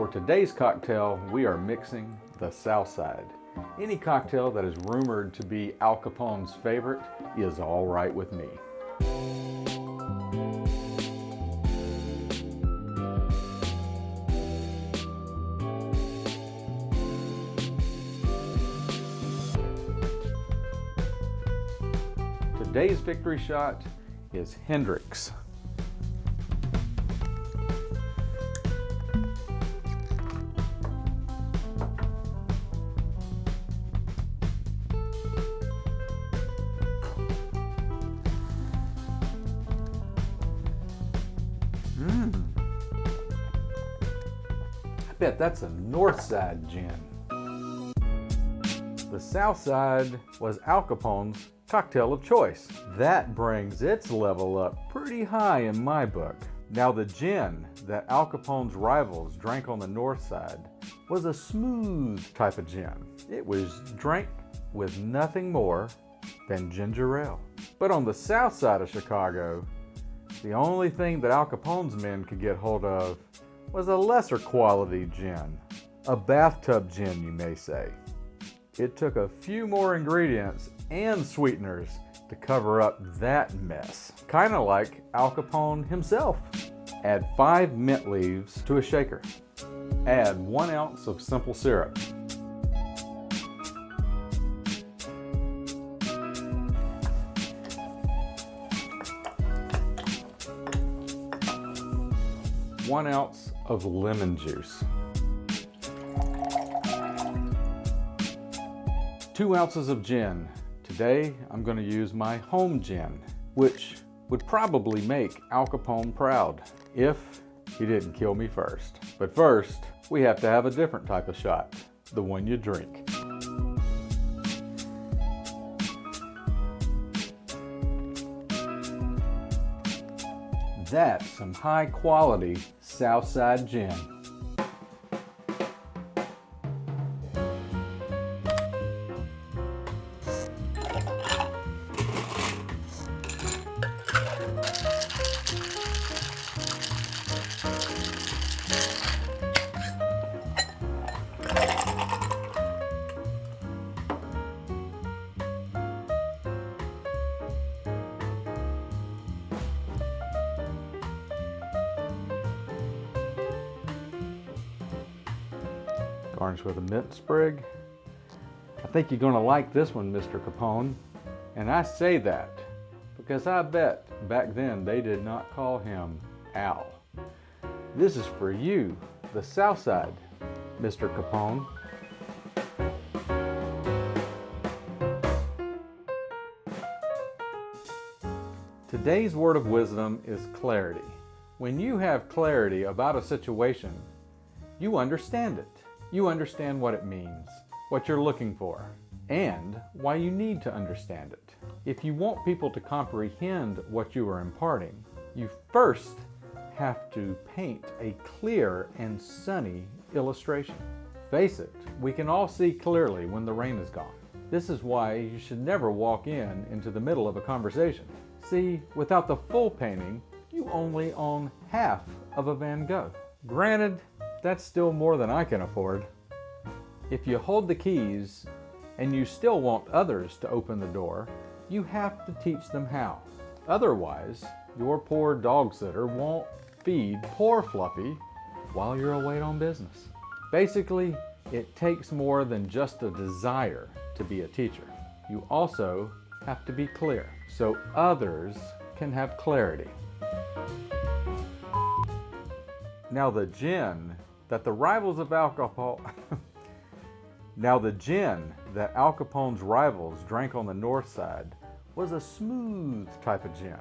For today's cocktail, we are mixing the Southside. Any cocktail that is rumored to be Al Capone's favorite is all right with me. Today's victory shot is Hendrick's. I bet that's a Northside gin. The Southside was Al Capone's cocktail of choice. That brings its level up pretty high in my book. Now the gin that Al Capone's rivals drank on the North Side was a smooth type of gin. It was drank with nothing more than ginger ale. But on the South Side of Chicago, the only thing that Al Capone's men could get hold of was a lesser quality gin. A bathtub gin, you may say. It took a few more ingredients and sweeteners to cover up that mess. Kind of like Al Capone himself. Add 5 mint leaves to a shaker. Add 1 ounce of simple syrup. One ounce of lemon juice. 2 ounces of gin. Today, I'm going to use my home gin, which would probably make Al Capone proud if he didn't kill me first. But first, we have to have a different type of shot, the one you drink. That's some high quality Southside gin. Garnish with a mint sprig. I think you're gonna like this one, Mr. Capone. And I say that because I bet back then they did not call him Al. This is for you, the Southside, Mr. Capone. Today's word of wisdom is clarity. When you have clarity about a situation, you understand it. You understand what it means, what you're looking for, and why you need to understand it. If you want people to comprehend what you are imparting, you first have to paint a clear and sunny illustration. Face it, we can all see clearly when the rain is gone. This is why you should never walk into the middle of a conversation. See, without the full painting, you only own half of a Van Gogh. Granted, that's still more than I can afford. If you hold the keys and you still want others to open the door, you have to teach them how. Otherwise, your poor dog sitter won't feed poor Fluffy while you're away on business. Basically, it takes more than just a desire to be a teacher. You also have to be clear so others can have clarity. Now the gin that the rivals of alcohol Now the gin that Al Capone's rivals drank on the North Side was a smooth type of gin.